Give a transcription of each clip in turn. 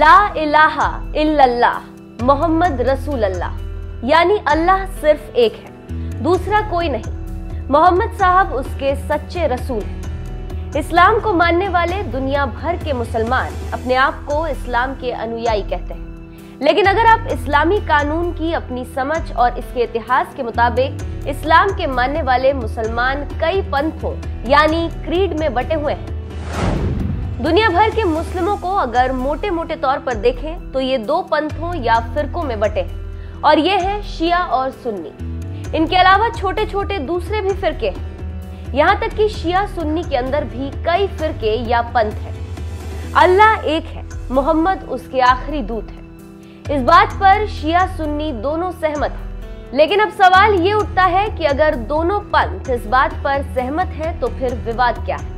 ला इलाहा इल्लल्लाह मोहम्मद रसूल अल्लाह, यानी अल्लाह सिर्फ एक है, दूसरा कोई नहीं। मोहम्मद साहब उसके सच्चे रसूल हैं। इस्लाम को मानने वाले दुनिया भर के मुसलमान अपने आप को इस्लाम के अनुयायी कहते हैं, लेकिन अगर आप इस्लामी कानून की अपनी समझ और इसके इतिहास के मुताबिक इस्लाम के मानने वाले मुसलमान कई पंथों यानी क्रीड में बटे हुए हैं। दुनिया भर के मुस्लिमों को अगर मोटे मोटे तौर पर देखें तो ये दो पंथों या फिरकों में बटे हैं, और ये है शिया और सुन्नी। इनके अलावा छोटे छोटे दूसरे भी फिरके हैं। यहाँ तक कि शिया सुन्नी के अंदर भी कई फिरके या पंथ हैं। अल्लाह एक है, मोहम्मद उसके आखिरी दूत है। इस बात पर शिया सुन्नी दोनों सहमत हैं। लेकिन अब सवाल ये उठता है कि अगर दोनों पंथ इस बात पर सहमत हैं तो फिर विवाद क्या है?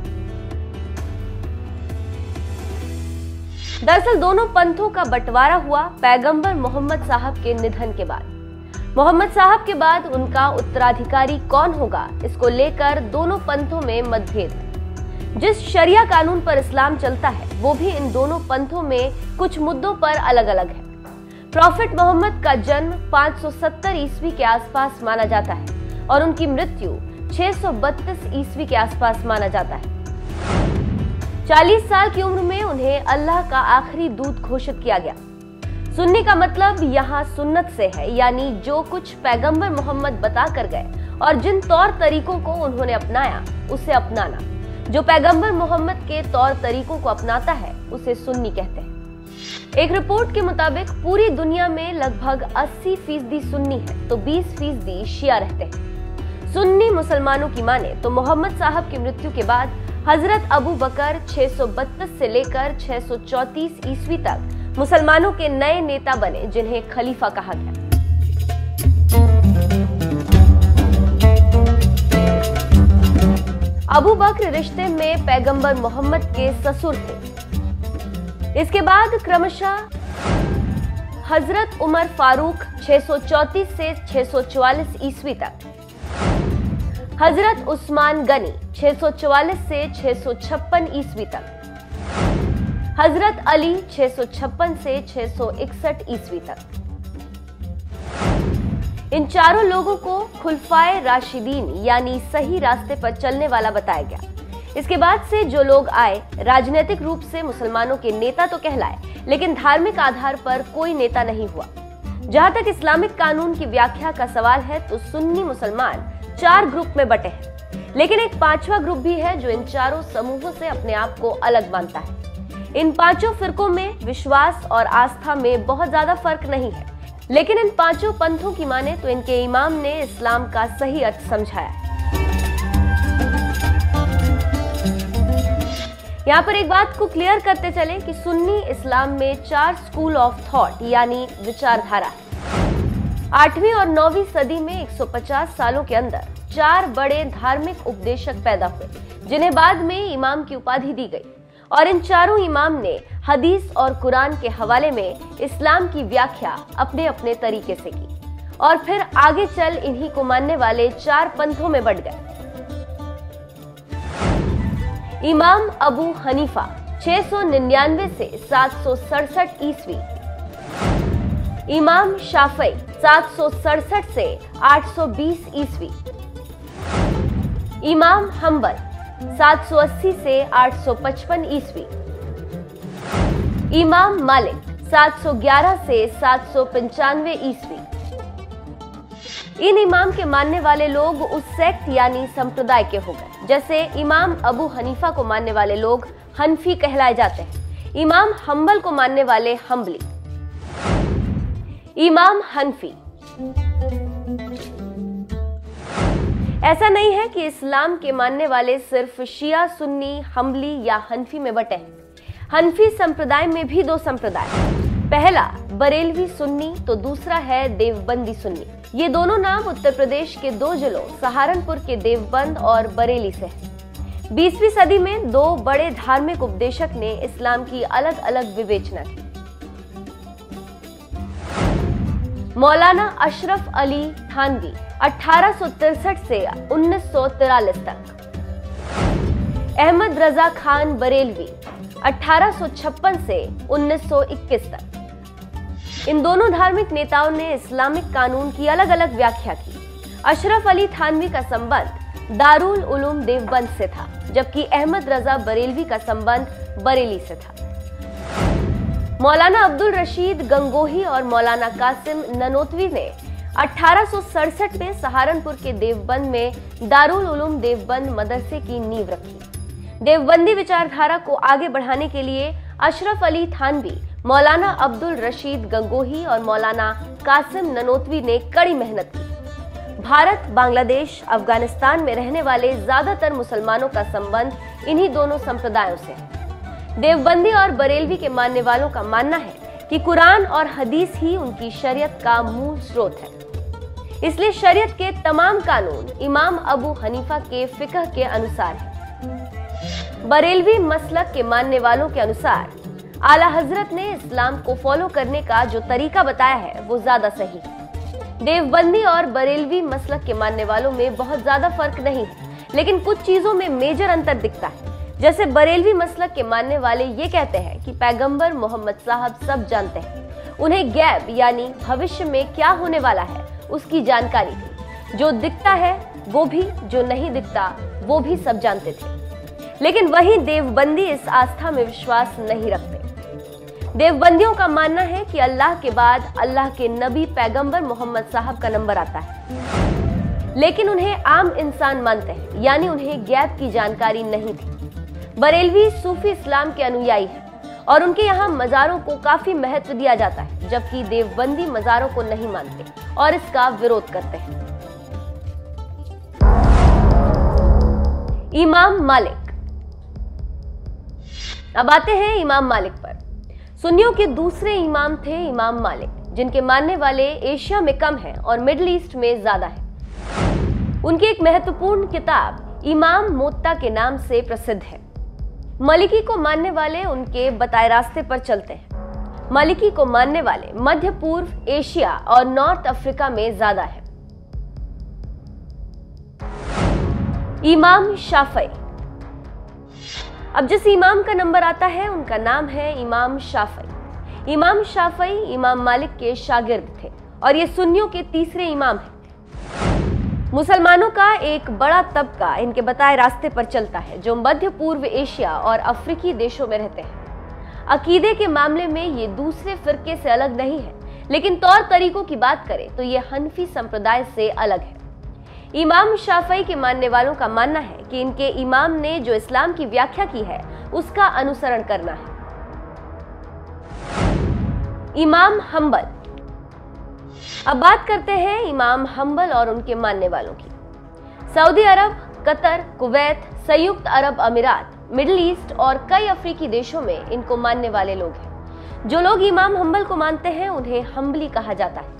दरअसल दोनों पंथों का बंटवारा हुआ पैगंबर मोहम्मद साहब के निधन के बाद। मोहम्मद साहब के बाद उनका उत्तराधिकारी कौन होगा, इसको लेकर दोनों पंथों में मतभेद है। जिस शरिया कानून पर इस्लाम चलता है वो भी इन दोनों पंथों में कुछ मुद्दों पर अलग अलग है। प्रॉफिट मोहम्मद का जन्म 570 ईस्वी के आसपास माना जाता है और उनकी मृत्यु 632 ईस्वी के आसपास माना जाता है। 40 साल की उम्र में उन्हें अल्लाह का आखिरी दूत घोषित किया गया। सुन्नी का मतलब यहाँ सुन्नत से है, यानी जो कुछ पैगंबर मोहम्मद बता कर गए और जिन तौर तरीकों को उन्होंने अपनाया उसे अपनाना। जो पैगंबर मोहम्मद के तौर तरीकों को अपनाता है उसे सुन्नी कहते हैं। एक रिपोर्ट के मुताबिक पूरी दुनिया में लगभग 80% सुन्नी है तो 20% शिया रहते हैं। सुन्नी मुसलमानों की माने तो मोहम्मद साहब की मृत्यु के बाद हजरत अबू बकर 632 से लेकर 634 ईस्वी तक मुसलमानों के नए नेता बने, जिन्हें खलीफा कहा गया। अबू बकर रिश्ते में पैगंबर मोहम्मद के ससुर थे। इसके बाद क्रमशः हजरत उमर फारूक 634 से 644 ईस्वी तक, हजरत उस्मान गनी 644 से 656 ईस्वी तक, हजरत अली 656 से 661 ईस्वी तक। इन चारों लोगों को खुलफाए राशिदीन यानी सही रास्ते पर चलने वाला बताया गया। इसके बाद से जो लोग आए राजनीतिक रूप से मुसलमानों के नेता तो कहलाए, लेकिन धार्मिक आधार पर कोई नेता नहीं हुआ। जहां तक इस्लामिक कानून की व्याख्या का सवाल है तो सुन्नी मुसलमान 4 ग्रुप में बटे हैं, लेकिन एक 5वां ग्रुप भी है जो इन चारों समूहों से अपने आप को अलग मानता है। इन 5 फिरकों में विश्वास और आस्था में बहुत ज्यादा फर्क नहीं है, लेकिन इन 5 पंथों की माने तो इनके इमाम ने इस्लाम का सही अर्थ समझाया। यहाँ पर एक बात को क्लियर करते चले कि सुन्नी इस्लाम में 4 स्कूल ऑफ थॉट यानी विचारधारा है। 8वीं और 9वीं सदी में 150 सालों के अंदर 4 बड़े धार्मिक उपदेशक पैदा हुए, जिन्हें बाद में इमाम की उपाधि दी गई, और इन चारों इमाम ने हदीस और कुरान के हवाले में इस्लाम की व्याख्या अपने अपने तरीके से की, और फिर आगे चल इन्हीं को मानने वाले 4 पंथों में बंट गए। इमाम अबू हनीफा 699 से 767 ईस्वी, इमाम शाफई 767 से 820 ईस्वी, इमाम हम्बल 780 से 855 ईस्वी, इमाम मालिक 711 से 795 ईस्वी। इन इमाम के मानने वाले लोग उस सेक्ट यानी संप्रदाय के हो गए। जैसे इमाम अबू हनीफा को मानने वाले लोग हनफी कहलाए जाते हैं, इमाम हम्बल को मानने वाले हम्बली, इमाम हनफी। ऐसा नहीं है कि इस्लाम के मानने वाले सिर्फ शिया सुन्नी हम्बली या हनफी में बटे हैं। हनफी संप्रदाय में भी 2 संप्रदाय हैं। पहला बरेलवी सुन्नी तो दूसरा है देवबंदी सुन्नी। ये दोनों नाम उत्तर प्रदेश के 2 जिलों सहारनपुर के देवबंद और बरेली से हैं। 20वीं सदी में 2 बड़े धार्मिक उपदेशक ने इस्लाम की अलग अलग विवेचना की। मौलाना अशरफ अली थानवी 1863 से 1943 तक, अहमद रजा खान बरेलवी 1856 से 1921 तक। इन दोनों धार्मिक नेताओं ने इस्लामिक कानून की अलग अलग व्याख्या की। अशरफ अली थानवी का संबंध दारुल उलूम देवबंद से था, जबकि अहमद रजा बरेलवी का संबंध बरेली से था। मौलाना अब्दुल रशीद गंगोही और मौलाना कासिम ननोतवी ने 1867 में सहारनपुर के देवबंद में दारुल उलूम देवबंद मदरसे की नींव रखी। देवबंदी विचारधारा को आगे बढ़ाने के लिए अशरफ अली थानवी, मौलाना अब्दुल रशीद गंगोही और मौलाना कासिम ननोतवी ने कड़ी मेहनत की। भारत, बांग्लादेश, अफगानिस्तान में रहने वाले ज्यादातर मुसलमानों का संबंध इन्हीं दोनों संप्रदायों से है। देवबंदी और बरेलवी के मानने वालों का मानना है कि कुरान और हदीस ही उनकी शरीयत का मूल स्रोत है, इसलिए शरीयत के तमाम कानून इमाम अबू हनीफा के फिकह के अनुसार है। बरेलवी मसलक के मानने वालों के अनुसार आला हजरत ने इस्लाम को फॉलो करने का जो तरीका बताया है वो ज्यादा सही है। देवबंदी और बरेलवी मसलक के मानने वालों में बहुत ज्यादा फर्क नहीं है, लेकिन कुछ चीजों में मेजर अंतर दिखता है। जैसे बरेलवी मसलक के मानने वाले ये कहते हैं कि पैगंबर मोहम्मद साहब सब जानते हैं, उन्हें गैब यानी भविष्य में क्या होने वाला है उसकी जानकारी थी। जो दिखता है वो भी, जो नहीं दिखता वो भी सब जानते थे। लेकिन वहीं देवबंदी इस आस्था में विश्वास नहीं रखते। देवबंदियों का मानना है कि अल्लाह के बाद अल्लाह के नबी पैगंबर मोहम्मद साहब का नंबर आता है, लेकिन उन्हें आम इंसान मानते हैं, यानी उन्हें गैब की जानकारी नहीं थी। बरेलवी सूफी इस्लाम के अनुयायी हैं और उनके यहाँ मजारों को काफी महत्व दिया जाता है, जबकि देवबंदी मजारों को नहीं मानते और इसका विरोध करते हैं। इमाम मालिक। अब आते हैं इमाम मालिक पर। सुन्नियों के दूसरे इमाम थे इमाम मालिक, जिनके मानने वाले एशिया में कम हैं और मिडिल ईस्ट में ज्यादा है। उनकी एक महत्वपूर्ण किताब इमाम मोत्ता के नाम से प्रसिद्ध है। मलिकी को मानने वाले उनके बताए रास्ते पर चलते हैं। मलिकी को मानने वाले मध्य पूर्व एशिया और नॉर्थ अफ्रीका में ज्यादा है। इमाम शाफई। अब जिस इमाम का नंबर आता है उनका नाम है इमाम शाफई। इमाम शाफई इमाम मालिक के शागिर्द थे और ये सुन्नियों के तीसरे इमाम हैं। मुसलमानों का एक बड़ा तबका इनके बताए रास्ते पर चलता है, जो मध्य पूर्व एशिया और अफ्रीकी देशों में रहते हैं। अकीदे के मामले में ये दूसरे फिरके से अलग नहीं है, लेकिन तौर तरीकों की बात करें तो ये हनफी संप्रदाय से अलग है। इमाम शाफई के मानने वालों का मानना है कि इनके इमाम ने जो इस्लाम की व्याख्या की है उसका अनुसरण करना है। इमाम हंबल। अब बात करते हैं इमाम हंबल और उनके मानने वालों की। सऊदी अरब, कतर, कुवैत, संयुक्त अरब अमीरात, मिडिल ईस्ट और कई अफ्रीकी देशों में इनको मानने वाले लोग हैं। जो लोग इमाम हंबल को मानते हैं उन्हें हंबली कहा जाता है।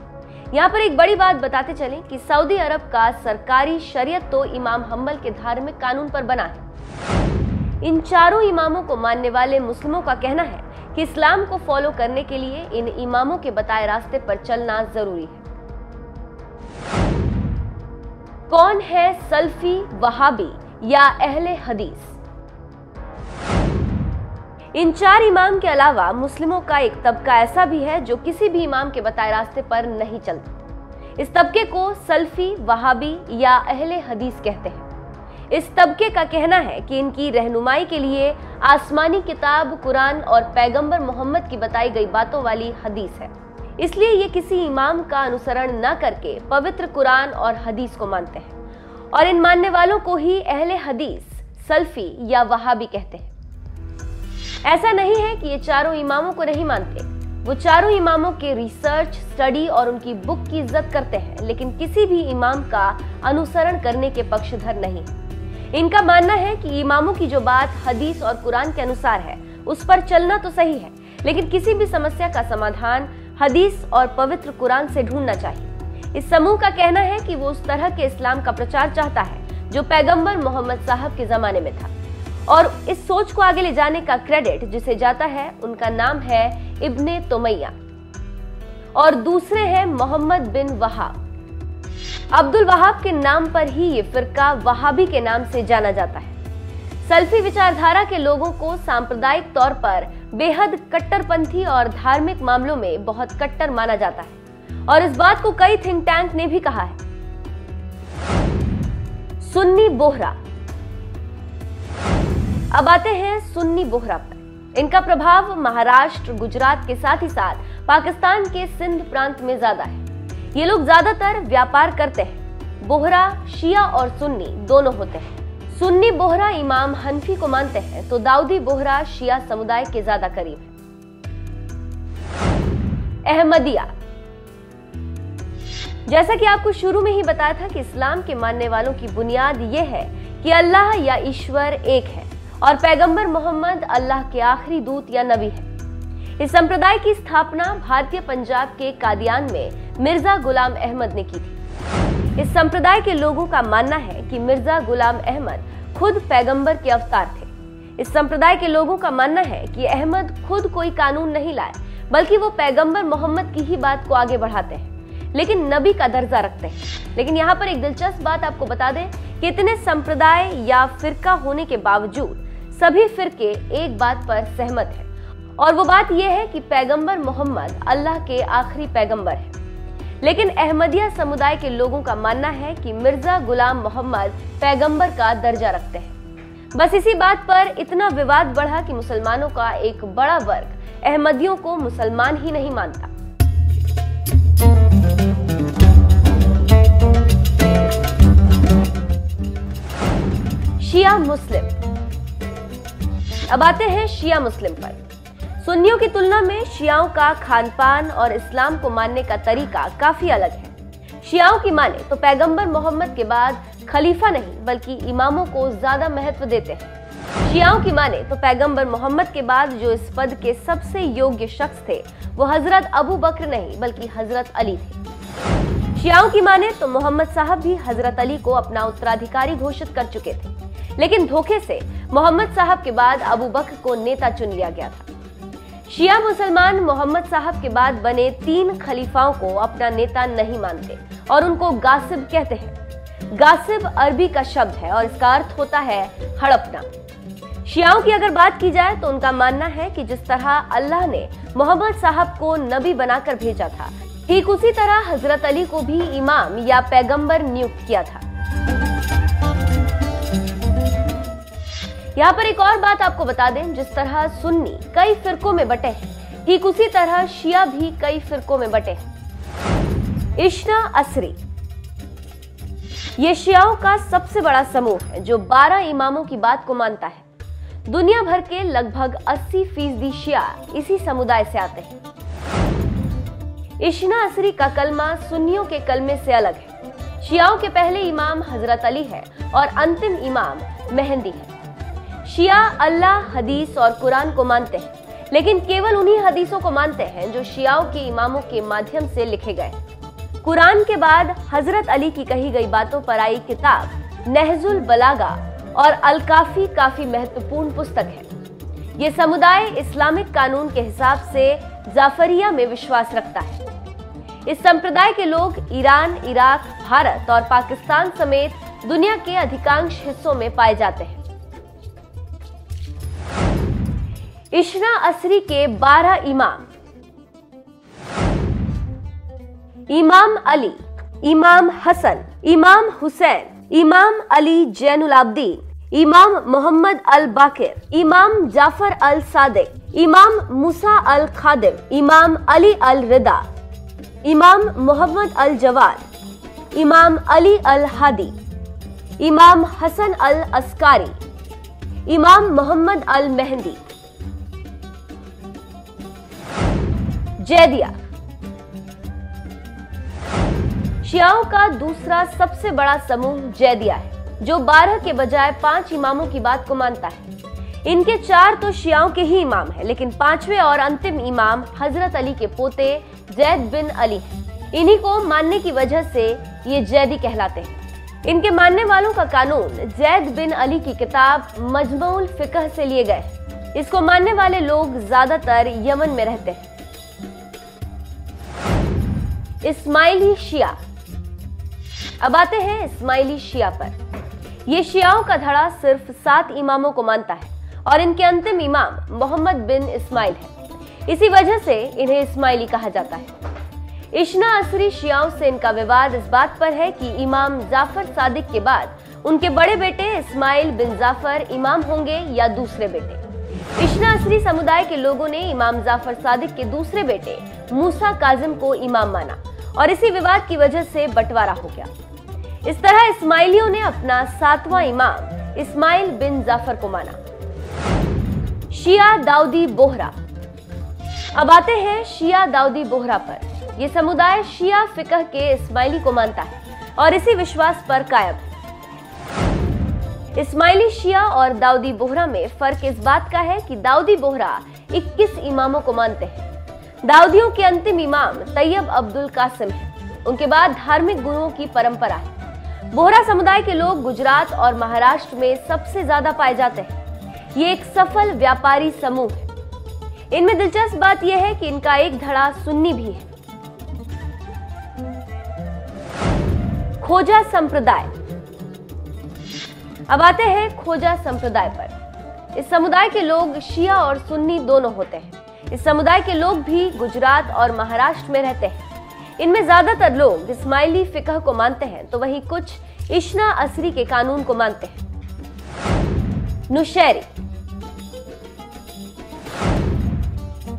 यहाँ पर एक बड़ी बात बताते चलें कि सऊदी अरब का सरकारी शरीयत तो इमाम हंबल के धार्मिक कानून पर बना है। इन चारों इमामों को मानने वाले मुस्लिमों का कहना है कि इस्लाम को फॉलो करने के लिए इन इमामों के बताए रास्ते पर चलना जरूरी है। कौन है सल्फी, वहाबी या अहले हदीस? इन चार इमाम के अलावा मुस्लिमों का एक तबका ऐसा भी है जो किसी भी इमाम के बताए रास्ते पर नहीं चलता। इस तबके को सल्फी, वहाबी या अहले हदीस कहते हैं। इस तबके का कहना है कि इनकी रहनुमाई के लिए आसमानी किताब कुरान और पैगंबर मोहम्मद की बताई गई बातों वाली हदीस है, इसलिए ये किसी इमाम का अनुसरण न करके पवित्र कुरान और हदीस को मानते हैं और इन मानने वालों को ही अहले हदीस, सल्फी या वहाबी कहते हैं। ऐसा नहीं है कि ये चारों इमामों को नहीं मानते, वो चारों इमामों के रिसर्च, स्टडी और उनकी बुक की इज्जत करते हैं, लेकिन किसी भी इमाम का अनुसरण करने के पक्षधर नहीं है। इनका मानना है कि इमामों की जो बात हदीस और कुरान के अनुसार है उस पर चलना तो सही है, लेकिन किसी भी समस्या का समाधान हदीस और पवित्र कुरान से ढूंढना चाहिए। इस समूह का कहना है कि वो उस तरह के इस्लाम का प्रचार चाहता है जो पैगंबर मोहम्मद साहब के जमाने में था, और इस सोच को आगे ले जाने का क्रेडिट जिसे जाता है उनका नाम है इब्ने तुमैया और दूसरे हैं मोहम्मद बिन वहाब। अब्दुल वहाब के नाम पर ही ये फिरका वहाबी के नाम से जाना जाता है। सल्फी विचारधारा के लोगों को सांप्रदायिक तौर पर बेहद कट्टरपंथी और धार्मिक मामलों में बहुत कट्टर माना जाता है और इस बात को कई थिंक टैंक ने भी कहा है। सुन्नी बोहरा। अब आते हैं सुन्नी बोहरा पर। इनका प्रभाव महाराष्ट्र, गुजरात के साथ ही साथ पाकिस्तान के सिंध प्रांत में ज्यादा है। ये लोग ज्यादातर व्यापार करते हैं। बोहरा शिया और सुन्नी दोनों होते हैं। सुन्नी बोहरा इमाम हनफी को मानते हैं तो दाऊदी बोहरा शिया समुदाय के ज्यादा करीब है। अहमदिया। जैसा कि आपको शुरू में ही बताया था कि इस्लाम के मानने वालों की बुनियाद यह है कि अल्लाह या ईश्वर एक है और पैगंबर मोहम्मद अल्लाह के आखिरी दूत या नबी है। इस संप्रदाय की स्थापना भारतीय पंजाब के कादियान में मिर्जा गुलाम अहमद ने की थी। इस संप्रदाय के लोगों का मानना है कि मिर्जा गुलाम अहमद खुद पैगंबर के अवतार थे। इस संप्रदाय के लोगों का मानना है कि अहमद खुद कोई कानून नहीं लाए, बल्कि वो पैगंबर मोहम्मद की ही बात को आगे बढ़ाते हैं, लेकिन नबी का दर्जा रखते हैं। लेकिन यहाँ पर एक दिलचस्प बात आपको बता दें कि इतने संप्रदाय या फिरका होने के बावजूद सभी फिरके एक बात पर सहमत हैं, और वो बात यह है कि पैगंबर मोहम्मद अल्लाह के आखिरी पैगंबर हैं। लेकिन अहमदिया समुदाय के लोगों का मानना है कि मिर्जा गुलाम मोहम्मद पैगंबर का दर्जा रखते हैं। बस इसी बात पर इतना विवाद बढ़ा कि मुसलमानों का एक बड़ा वर्ग अहमदियों को मुसलमान ही नहीं मानता। शिया मुस्लिम। अब आते हैं शिया मुस्लिम पर। सुन्नियों की तुलना में शियाओं का खानपान और इस्लाम को मानने का तरीका काफी अलग है। शियाओं की माने तो पैगंबर मोहम्मद के बाद खलीफा नहीं बल्कि इमामों को ज्यादा महत्व देते हैं। शियाओं की माने तो पैगंबर मोहम्मद के बाद जो इस पद के सबसे योग्य शख्स थे वो हजरत अबू बकर नहीं बल्कि हजरत अली थे। शियाओं की माने तो मोहम्मद साहब भी हजरत अली को अपना उत्तराधिकारी घोषित कर चुके थे, लेकिन धोखे से मोहम्मद साहब के बाद अबू बकर को नेता चुन लिया गया था। शिया मुसलमान मोहम्मद साहब के बाद बने 3 खलीफाओं को अपना नेता नहीं मानते और उनको गासिब कहते हैं। गासिब अरबी का शब्द है और इसका अर्थ होता है हड़पना। शियाओं की अगर बात की जाए तो उनका मानना है कि जिस तरह अल्लाह ने मोहम्मद साहब को नबी बनाकर भेजा था, ठीक उसी तरह हजरत अली को भी इमाम या पैगंबर नियुक्त किया था। यहाँ पर एक और बात आपको बता दें, जिस तरह सुन्नी कई फिरकों में बटे हैं, ठीक उसी तरह शिया भी कई फिरकों में बटे हैं। इश्ना असरी। ये शियाओं का सबसे बड़ा समूह है जो 12 इमामों की बात को मानता है। दुनिया भर के लगभग 80% शिया इसी समुदाय से आते हैं। इश्ना असरी का कलमा सुन्नियों के कलमे से अलग है। शियाओं के पहले इमाम हजरत अली है और अंतिम इमाम मेहंदी है। शिया अल्लाह, हदीस और कुरान को मानते हैं, लेकिन केवल उन्हीं हदीसों को मानते हैं जो शियाओं के इमामों के माध्यम से लिखे गए। कुरान के बाद हजरत अली की कही गई बातों पर आई किताब नहजुल बलागा और अल काफी काफी महत्वपूर्ण पुस्तक है। ये समुदाय इस्लामिक कानून के हिसाब से जाफरिया में विश्वास रखता है। इस संप्रदाय के लोग ईरान, इराक, भारत और पाकिस्तान समेत दुनिया के अधिकांश हिस्सों में पाए जाते हैं। इश्ना असरी के 12 इमाम। इमाम अली, इमाम हसन, इमाम हुसैन, इमाम अली जैनुल आबदीन, इमाम मोहम्मद अल बाकिर, इमाम जाफर अल सादिक, इमाम मूसा अल खादिम, इमाम अली अल रिदा, इमाम मोहम्मद अल जवाद, इमाम अली अल हादी, इमाम हसन अल अस्कारी, इमाम मोहम्मद अल मेहंदी। जैदिया। शियाओं का दूसरा सबसे बड़ा समूह जैदिया है, जो 12 के बजाय 5 इमामों की बात को मानता है। इनके 4 तो शियाओं के ही इमाम हैं, लेकिन 5वें और अंतिम इमाम हजरत अली के पोते जैद बिन अली हैं। इन्हीं को मानने की वजह से ये जैदी कहलाते हैं। इनके मानने वालों का कानून जैद बिन अली की किताब मजमूल फिकह से लिए गए। इसको मानने वाले लोग ज्यादातर यमन में रहते हैं। इस्माइली शिया। अब आते हैं इस्माइली शिया पर। ये शियाओं का धड़ा सिर्फ 7 इमामों को मानता है और इनके अंतिम इमाम मोहम्मद बिन इस्माइल है। इसी वजह से इन्हें इस्माइली कहा जाता है। इश्ना असरी शियाओं से इनका विवाद इस बात पर है कि इमाम जाफर सादिक के बाद उनके बड़े बेटे इस्माइल बिन जाफर इमाम होंगे या दूसरे बेटे। इश्ना असरी समुदाय के लोगों ने इमाम जाफर सादिक के दूसरे बेटे मूसा काजिम को इमाम माना और इसी विवाद की वजह से बंटवारा हो गया। इस तरह इस्माइलियों ने अपना 7वां इमाम इस्माइल बिन जाफर को माना। शिया दाऊदी बोहरा। अब आते हैं शिया दाऊदी बोहरा पर। यह समुदाय शिया फिकह के इस्माइली को मानता है और इसी विश्वास पर कायम है। इस्माइली शिया और दाऊदी बोहरा में फर्क इस बात का है कि दाऊदी बोहरा 21 इमामों को मानते हैं। दाऊदियों के अंतिम इमाम तैयब अब्दुल कासिम हैं। उनके बाद धार्मिक गुरुओं की परंपरा है। बोहरा समुदाय के लोग गुजरात और महाराष्ट्र में सबसे ज्यादा पाए जाते हैं। ये एक सफल व्यापारी समूह है। इनमें दिलचस्प बात यह है कि इनका एक धड़ा सुन्नी भी है। खोजा संप्रदाय। अब आते हैं खोजा संप्रदाय पर। इस समुदाय के लोग शिया और सुन्नी दोनों होते हैं। इस समुदाय के लोग भी गुजरात और महाराष्ट्र में रहते हैं। इनमें ज्यादातर लोग इस्माइली फिकह को मानते हैं तो वहीं कुछ इश्ना असरी के कानून को मानते हैं। नुशैरी।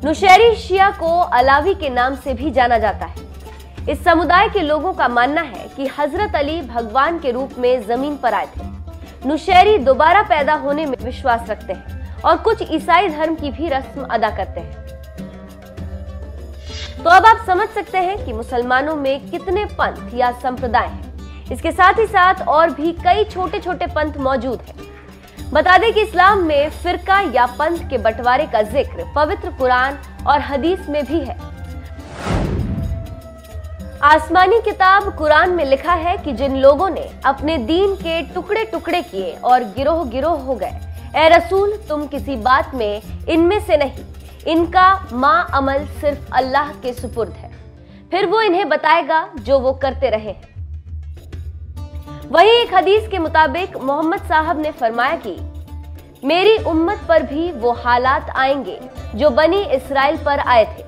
नुशैरी शिया को अलावी के नाम से भी जाना जाता है। इस समुदाय के लोगों का मानना है कि हजरत अली भगवान के रूप में जमीन पर आए थे। नुशैरी दोबारा पैदा होने में विश्वास रखते हैं और कुछ ईसाई धर्म की भी रस्म अदा करते हैं। तो अब आप समझ सकते हैं कि मुसलमानों में कितने पंथ या संप्रदाय हैं। इसके साथ ही साथ और भी कई छोटे छोटे पंथ मौजूद हैं। बता दें कि इस्लाम में फिरका या पंथ के बंटवारे का जिक्र पवित्र कुरान और हदीस में भी है। आसमानी किताब कुरान में लिखा है कि जिन लोगों ने अपने दीन के टुकड़े टुकड़े किए और गिरोह गिरोह हो गए, ए रसूल तुम किसी बात में इनमें से नहीं, इनका मां अमल सिर्फ अल्लाह के सुपुर्द है, फिर वो इन्हें बताएगा जो वो करते रहे हैं। वहीं एक हदीस के मुताबिक मोहम्मद साहब ने फरमाया कि मेरी उम्मत पर भी वो हालात आएंगे जो बनी इसराइल पर आए थे।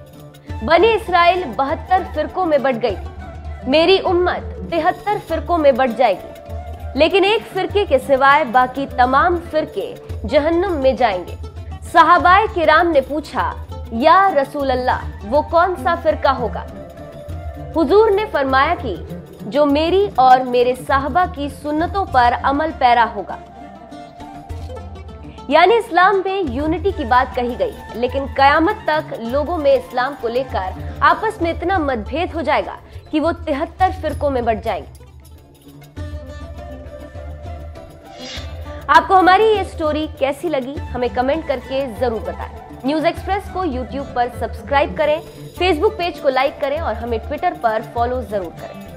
बनी इसराइल 72 फिरकों में बट गई थी। मेरी उम्मत 73 फिरकों में बट जाएगी, लेकिन एक फिरके के सिवाय बाकी तमाम फिरके जहन्नुम में जाएंगे। सहाबाए किराम ने पूछा, या रसूल अल्लाह, वो कौन सा फिरका होगा? हुजूर ने फरमाया कि जो मेरी और मेरे साहबा की सुन्नतों पर अमल पैरा होगा। यानी इस्लाम में यूनिटी की बात कही गई, लेकिन कयामत तक लोगों में इस्लाम को लेकर आपस में इतना मतभेद हो जाएगा कि वो 73 फिरकों में बंट जाएंगे। आपको हमारी ये स्टोरी कैसी लगी हमें कमेंट करके जरूर बताएं। न्यूज एक्सप्रेस को यूट्यूब पर सब्सक्राइब करें, फेसबुक पेज को लाइक करें और हमें ट्विटर पर फॉलो जरूर करें।